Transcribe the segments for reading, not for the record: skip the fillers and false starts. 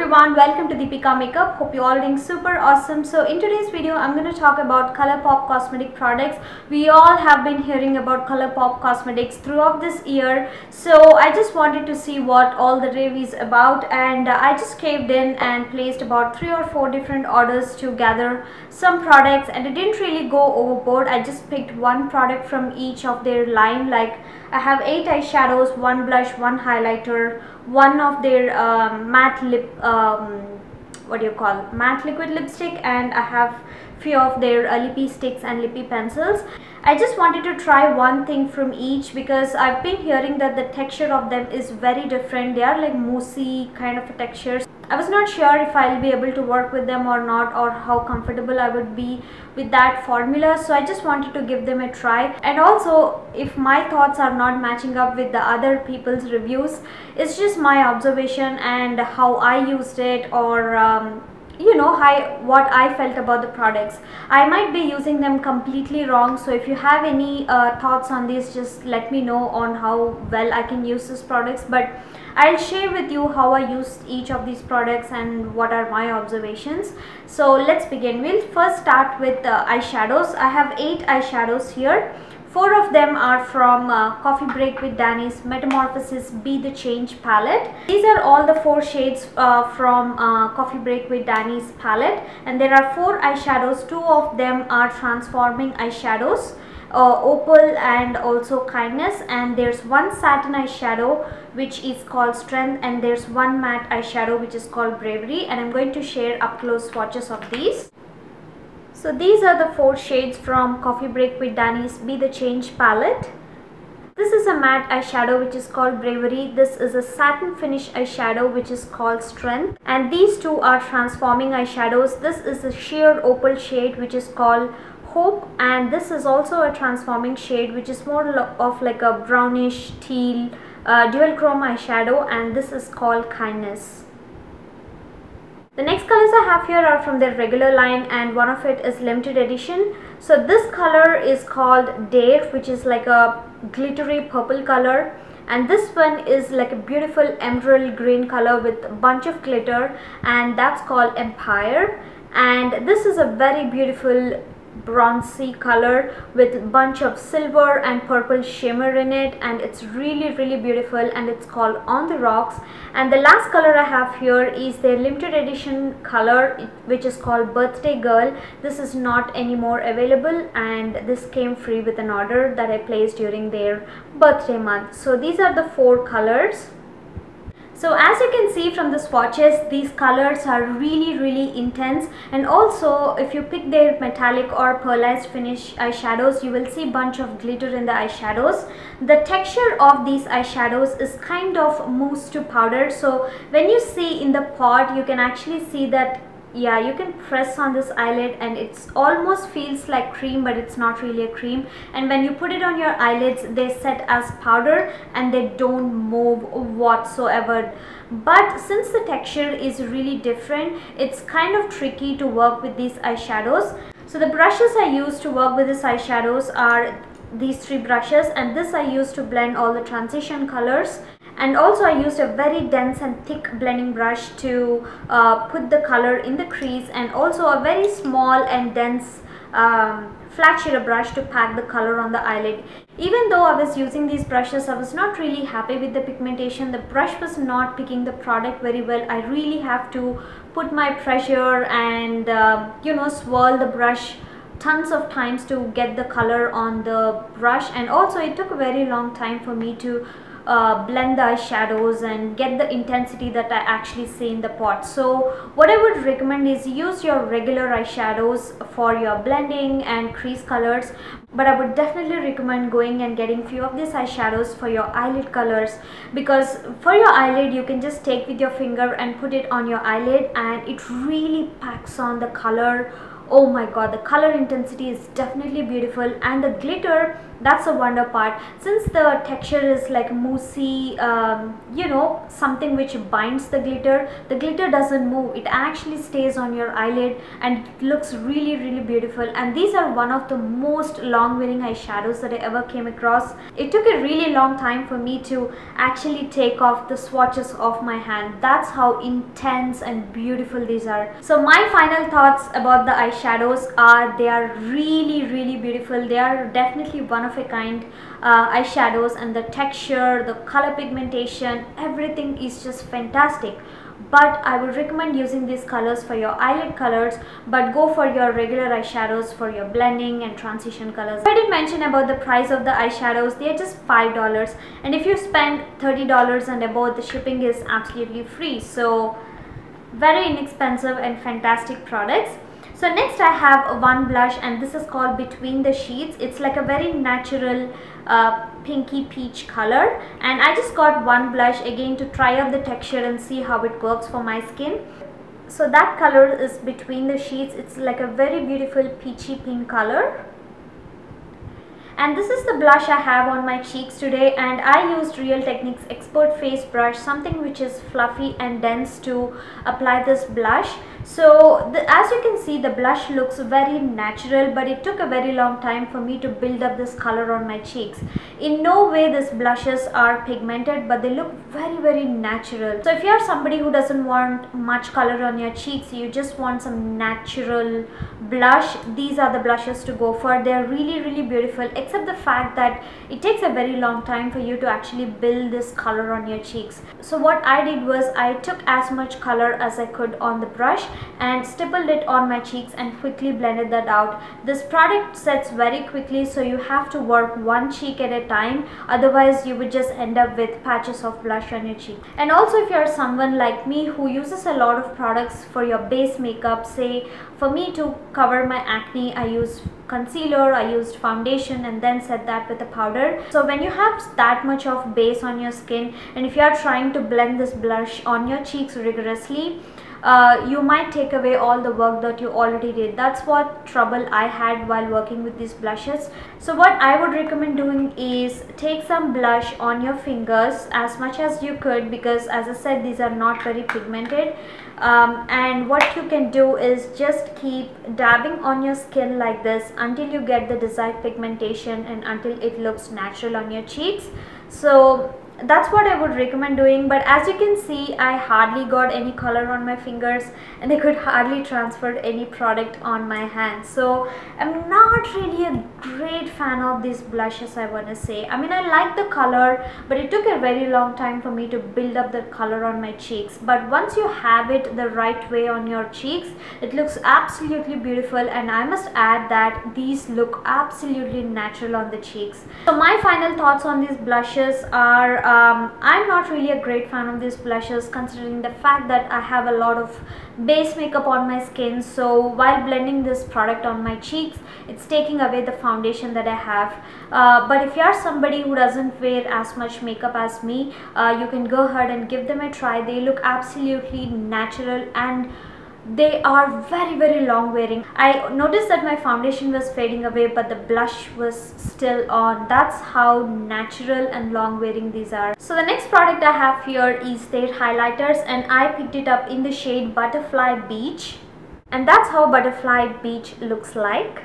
everyone, welcome to Deepika Makeup. Hope you all doing super awesome. So in today's video I'm going to talk about ColourPop cosmetic products. We all have been hearing about ColourPop cosmetics throughout this year, so I just wanted to see what all the rave is about, and I just caved in and placed about 3 or 4 different orders to gather some products, and it didn't really go overboard. I just picked one product from each of their line. Like I have 8 eyeshadows, 1 blush, 1 highlighter, one of their matte lip matte liquid lipstick, and I have few of their Lippy Stix and Lippy pencils. I just wanted to try one thing from each because I've been hearing that the texture of them is very different. They are like moussey kind of a texture. I was not sure if I'll be able to work with them or not, or how comfortable I would be with that formula, so I just wanted to give them a try. And also, if my thoughts are not matching up with the other people's reviews, it's just my observation and how I used it, or you know, what I felt about the products. I might be using them completely wrong, so if you have any thoughts on this, just let me know on how well I can use these products. But I'll share with you how I used each of these products and what are my observations. So let's begin. We'll first start with eyeshadows. I have 8 eyeshadows here. 4 of them are from Coffee Break with Danny's Metamorphosis Be the Change palette. These are all the 4 shades from Coffee Break with Danny's palette, and there are 4 eyeshadows. 2 of them are transforming eyeshadows, Opal and also Kindness, and there's 1 satin eyeshadow which is called Strength, and there's 1 matte eyeshadow which is called Bravery, and I'm going to share up close swatches of these. So these are the 4 shades from Coffee Break with Danny's Be the Change palette. This is a matte eyeshadow which is called Bravery. This is a satin finish eyeshadow which is called Strength. And these 2 are transforming eyeshadows. This is a sheer opal shade which is called Hope, and this is also a transforming shade which is more of like a brownish teal dual chrome eyeshadow, and this is called Kindness. The next colors I have here are from their regular line, and one of it is limited edition. So this color is called Dare, which is like a glittery purple color, and this one is like a beautiful emerald green color with a bunch of glitter, and that's called Empire. And this is a very beautiful bronzy color with a bunch of silver and purple shimmer in it, and it's really beautiful, and it's called On the Rocks. And the last color I have here is their limited edition color which is called Birthday Girl. This is not anymore available, and this came free with an order that I placed during their birthday month. So these are the 4 colors. So as you can see from the swatches, these colors are really intense, and also if you pick their metallic or pearlized finish eyeshadows, you will see bunch of glitter in the eyeshadows. The texture of these eyeshadows is kind of mousse to powder, so when you see in the pot, you can actually see that, yeah, you can press on this eyelid and it's almost feels like cream, but it's not really a cream. And when you put it on your eyelids, they set as powder and they don't move whatsoever. But since the texture is really different, it's kind of tricky to work with these eyeshadows. So the brushes I use to work with these eyeshadows are these 3 brushes, and this I use to blend all the transition colors. And also I used a very dense and thick blending brush to put the color in the crease, and also a very small and dense flat shader brush to pack the color on the eyelid. Even though I was using these brushes, I was not really happy with the pigmentation. The brush was not picking the product very well. I really have to put my pressure and you know, swirl the brush tons of times to get the color on the brush. And also it took a very long time for me to blend the eyeshadows and get the intensity that I actually see in the pot. So what I would recommend is use your regular eyeshadows for your blending and crease colors, but I would definitely recommend going and getting few of these eyeshadows for your eyelid colors, because for your eyelid you can just take with your finger and put it on your eyelid, and it really packs on the color. Oh my god, the color intensity is definitely beautiful, and the glitter That's the wonder part. Since the texture is like moussey, you know, something which binds the glitter doesn't move. It actually stays on your eyelid and it looks really beautiful. And these are one of the most long wearing eyeshadows that I ever came across. It took a really long time for me to actually take off the swatches off my hand. That's how intense and beautiful these are. So my final thoughts about the eyeshadows are they are really beautiful. They are definitely one of a kind eyeshadows, and the texture, the color pigmentation, everything is just fantastic. But I would recommend using these colors for your eyelid colors, but go for your regular eyeshadows for your blending and transition colors. I did mention about the price of the eyeshadows. They are just $5, and if you spend $30 and above, the shipping is absolutely free. So very inexpensive and fantastic products. So next I have one blush, and this is called Between the Sheets. It's like a very natural pinky peach color, and I just got one blush again to try out the texture and see how it works for my skin. So that color is Between the Sheets. It's like a very beautiful peachy pink color. And this is the blush I have on my cheeks today, and I used Real Techniques Expert Face Brush, something which is fluffy and dense, to apply this blush. So as you can see, the blush looks very natural, but it took a very long time for me to build up this color on my cheeks. In no way these blushes are pigmented, but they look very natural. So if you are somebody who doesn't want much color on your cheeks, you just want some natural blush, these are the blushes to go for. They are really beautiful, except the fact that it takes a very long time for you to actually build this color on your cheeks. So what I did was I took as much color as I could on the brush and stippled it on my cheeks and quickly blended that out. This product sets very quickly, so you have to work one cheek at a time, otherwise you would just end up with patches of blush on your cheek. And also, if you are someone like me who uses a lot of products for your base makeup, say for me to cover my acne, I use concealer, I used foundation, and then set that with a powder. So when you have that much of base on your skin, and if you are trying to blend this blush on your cheeks rigorously, you might take away all the work that you already did. That's what trouble I had while working with these blushes. So what I would recommend doing is take some blush on your fingers as much as you could, because as I said, these are not very pigmented. And what you can do is just keep dabbing on your skin like this until you get the desired pigmentation and until it looks natural on your cheeks. So that's what I would recommend doing. But as you can see, I hardly got any color on my fingers, and I could hardly transfer any product on my hands. So I'm not really a great fan of these blushes, I want to say. I mean, I like the color, but it took a very long time for me to build up the color on my cheeks. But once you have it the right way on your cheeks, it looks absolutely beautiful. And I must add that these look absolutely natural on the cheeks. So my final thoughts on these blushes are, I'm not really a great fan of these blushes, considering the fact that I have a lot of base makeup on my skin. So while blending this product on my cheeks, it's taking away the foundation that I have. But if you are somebody who doesn't wear as much makeup as me, you can go ahead and give them a try. They look absolutely natural, and they are very long wearing. I noticed that my foundation was fading away, but the blush was still on. That's how natural and long wearing these are. So the next product I have here is their highlighters, and I picked it up in the shade Butterfly Beach, and that's how Butterfly Beach looks like.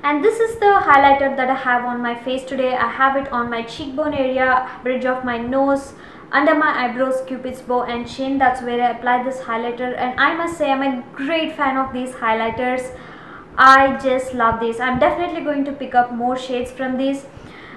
And this is the highlighter that I have on my face today. I have it on my cheekbone area, bridge of my nose, under my eyebrows, cupid's bow, and chin. That's where I apply this highlighter, and I must say I'm a great fan of these highlighters. I just love these. I'm definitely going to pick up more shades from these.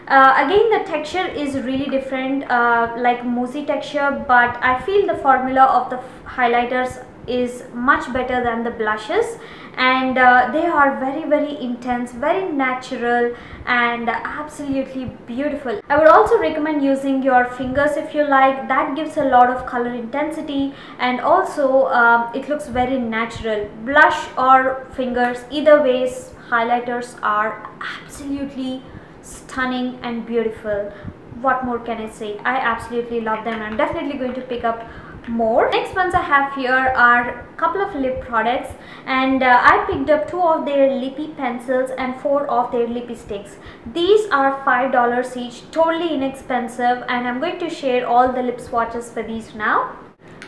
Again, the texture is really different, like moussey texture, but I feel the formula of the highlighters is much better than the blushes, and they are very intense, very natural, and absolutely beautiful. I would also recommend using your fingers if you like. That gives a lot of color intensity, and also it looks very natural. Blush or fingers, either ways, highlighters are absolutely stunning and beautiful. What more can I say? I absolutely love them. I'm definitely going to pick up more. Next ones I have here are a couple of lip products, and I picked up 2 of their lippy pencils and 4 of their lippy sticks. These are $5 each, totally inexpensive, and I'm going to share all the lip swatches for these now.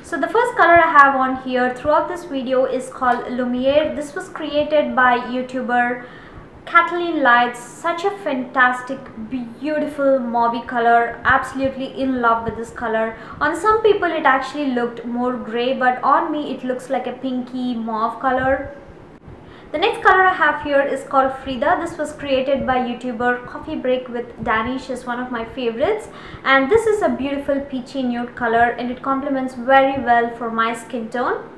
So the first color I have on here throughout this video is called Lumiere. This was created by YouTuber Kathleen Lights. Such a fantastic, beautiful mauvey color. Absolutely in love with this color. On some people it actually looked more grey, but on me it looks like a pinky mauve color. The next color I have here is called Frida. This was created by YouTuber Coffee Break with Danny. She's one of my favorites, and this is a beautiful peachy nude color, and it complements very well for my skin tone.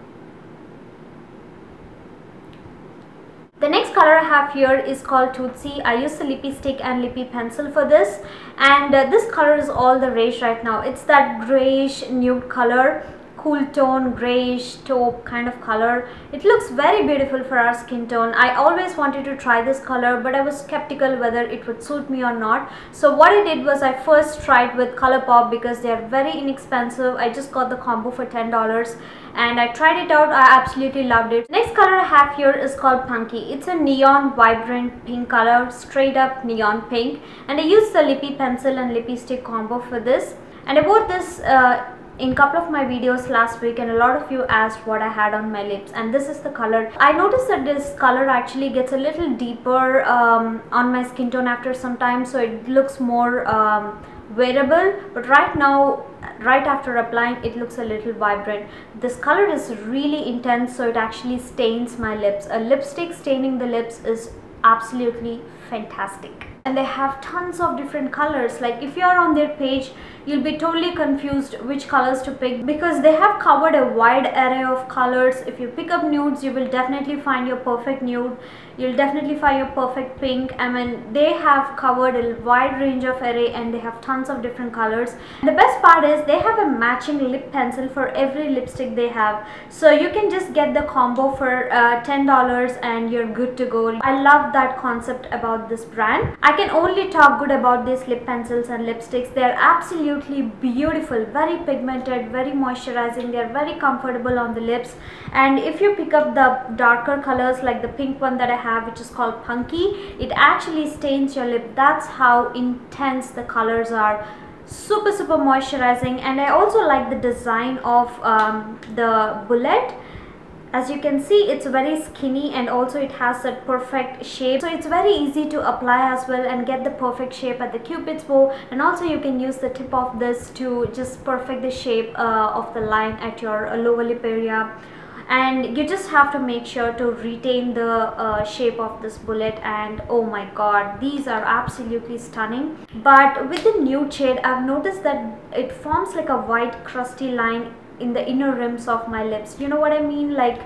The next color I have here is called Tootsie. I used the lippy stick and lippy pencil for this, and this color is all the rage right now. It's that grayish nude color, cool tone, grayish taupe kind of color. It looks very beautiful for our skin tone. I always wanted to try this color, but I was skeptical whether it would suit me or not. So what I did was I first tried with ColourPop because they are very inexpensive. I just got the combo for $10 and I tried it out. I absolutely loved it. Next color I have here is called Punky. It's a neon vibrant pink color, straight up neon pink, and I used the lippy pencil and lippy stick combo for this, and I bought this in a couple of my videos last week, and a lot of you asked what I had on my lips, and this is the color. I noticed that this color actually gets a little deeper on my skin tone after some time, so it looks more wearable, but right now, right after applying, it looks a little vibrant. This color is really intense, so it actually stains my lips. A lipstick staining the lips is absolutely fantastic. And they have tons of different colors. Like if you are on their page, you'll be totally confused which colors to pick because they have covered a wide array of colors. If you pick up nudes, you will definitely find your perfect nude. You'll definitely find your perfect pink. I mean, they have covered a wide range of array, and they have tons of different colors. And the best part is they have a matching lip pencil for every lipstick they have. So you can just get the combo for $10 and you're good to go. I love that concept about this brand. I can only talk good about these lip pencils and lipsticks. They are absolutely beautiful, very pigmented, very moisturizing. They are very comfortable on the lips. And if you pick up the darker colors like the pink one that I have, which is called Punky, it actually stains your lip. That's how intense the colors are. Super moisturizing. And I also like the design of the bullet. As you can see, it's very skinny, and also it has that perfect shape, so it's very easy to apply as well and get the perfect shape at the cupid's bow. And also you can use the tip of this to just perfect the shape of the line at your lower lip area. And you just have to make sure to retain the shape of this bullet, and oh my god, these are absolutely stunning. But with the nude shade, I've noticed that it forms like a white crusty line in the inner rims of my lips. You know what I mean? Like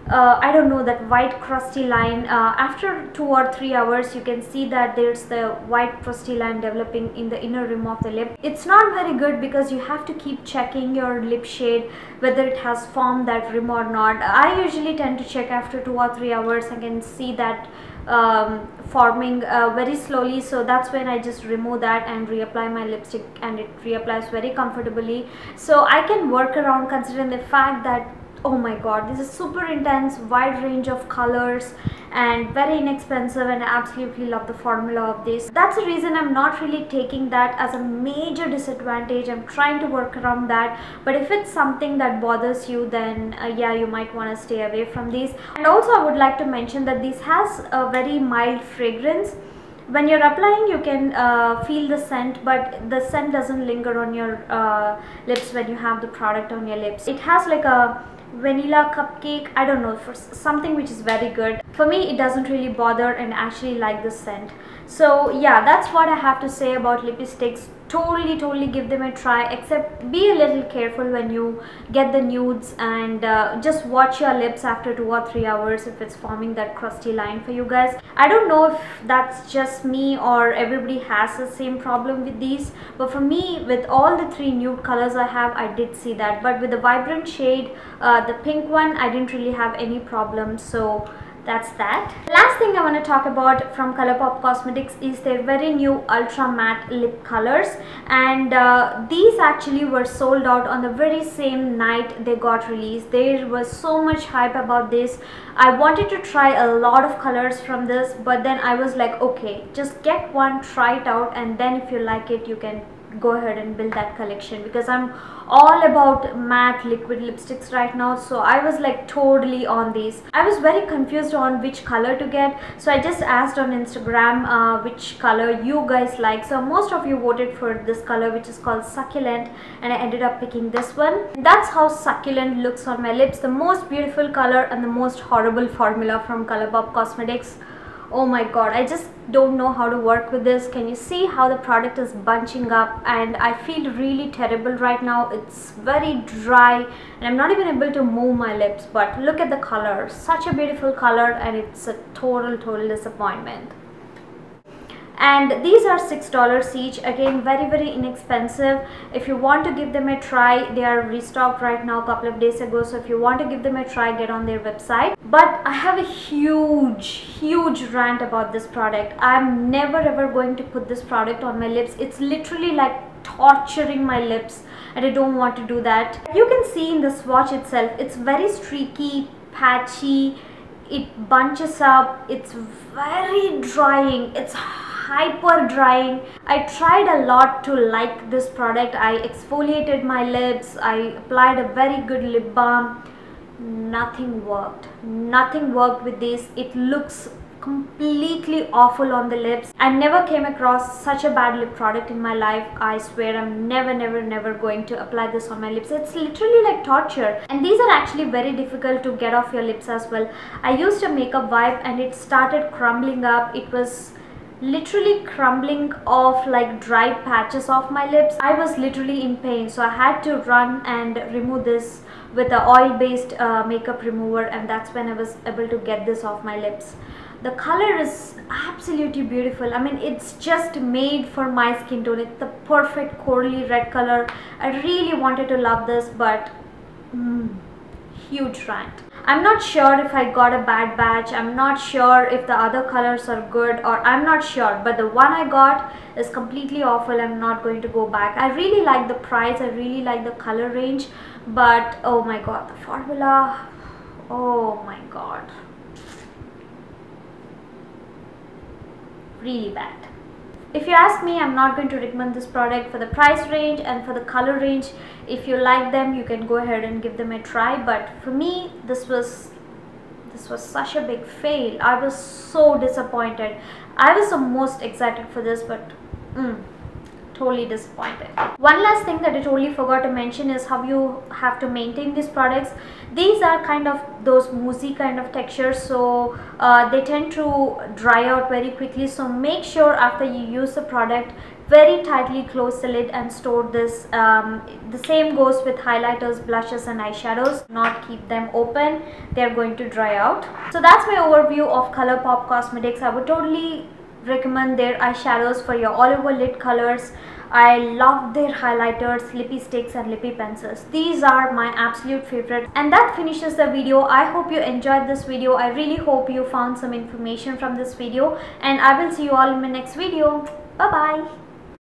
I don't know, that white crusty line. After 2 or 3 hours, you can see that there's the white crusty line developing in the inner rim of the lip. It's not very good because you have to keep checking your lip shade whether it has formed that rim or not. I usually tend to check after 2 or 3 hours. I can see that forming very slowly, so that's when I just remove that and reapply my lipstick, and it reapplies very comfortably. So I can work around, considering the fact that oh my god, this is super intense, wide range of colors and very inexpensive, and I absolutely love the formula of this. That's the reason I'm not really taking that as a major disadvantage. I'm trying to work around that, but if it's something that bothers you, then yeah, you might want to stay away from these. And also I would like to mention that this has a very mild fragrance. When you're applying, you can feel the scent, but the scent doesn't linger on your lips when you have the product on your lips. It has like a vanilla cupcake, I don't know, for something which is very good. For me, it doesn't really bother, and I actually like the scent. So yeah, that's what I have to say about Lippy Stix. Totally give them a try, except be a little careful when you get the nudes, and just watch your lips after 2 or 3 hours if it's forming that crusty line for you guys. I don't know if that's just me or everybody has the same problem with these, but for me, with all the 3 nude colors I have, I did see that. But with the vibrant shade, the pink one, I didn't really have any problem. So that's that. Last thing I want to talk about from ColourPop Cosmetics is their very new ultra matte lip colors, and these actually were sold out on the very same night they got released. There was so much hype about this. I wanted to try a lot of colors from this, but then I was like, okay, just get one, try it out, and then if you like it, you can go ahead and build that collection, because I'm all about matte liquid lipsticks right now. So I was like totally on these. I was very confused on which color to get, so I just asked on Instagram which color you guys like. So most of you voted for this color, which is called Succulent, and I ended up picking this one. That's how Succulent looks on my lips. The most beautiful color and the most horrible formula from ColourPop Cosmetics. Oh my god, I just don't know how to work with this. Can you see how the product is bunching up? And I feel really terrible right now. It's very dry and I'm not even able to move my lips. But look at the color, such a beautiful color, and it's a total disappointment. And these are $6 each. Again, very inexpensive. If you want to give them a try, they are restocked right now a couple of days ago. So if you want to give them a try, get on their website. But I have a huge rant about this product. I'm never ever going to put this product on my lips. It's literally like torturing my lips, and I don't want to do that. You can see in the swatch itself, it's very streaky, patchy, it bunches up, it's very drying, it's hyper drying. I tried a lot to like this product. I exfoliated my lips, I applied a very good lip balm. Nothing worked with this. It looks completely awful on the lips. I never came across such a bad lip product in my life. I swear I'm never going to apply this on my lips. It's literally like torture, and these are actually very difficult to get off your lips as well. I used a makeup wipe and it started crumbling up. It was literally crumbling off like dry patches off my lips. I was literally in pain, so I had to run and remove this with a oil based makeup remover, and that's when I was able to get this off my lips. The color is absolutely beautiful. I mean, it's just made for my skin tone. It's the perfect corally red color. I really wanted to love this, but huge rant. I'm not sure if I got a bad batch. I'm not sure if the other colors are good, or I'm not sure, but the one I got is completely awful. I'm not going to go back. I really like the price, I really like the color range, but oh my god, the formula, oh my god, really bad. If you ask me, I'm not going to recommend this product for the price range and for the color range. If you like them, you can go ahead and give them a try, but for me, this was such a big fail. I was so disappointed. I was the most excited for this, but totally disappointed. One last thing that I totally forgot to mention is how you have to maintain these products. These are kind of those moussey kind of textures, so they tend to dry out very quickly. So make sure after you use the product, very tightly close the lid and store this. The same goes with highlighters, blushes and eyeshadows. Not keep them open, they're going to dry out. So that's my overview of ColourPop Cosmetics. I would totally recommend their eyeshadows for your all over lid colors. I love their highlighters, Lippy Stix and Lippy pencils. These are my absolute favorite. And that finishes the video. I hope you enjoyed this video. I really hope you found some information from this video, and I will see you all in my next video. Bye bye.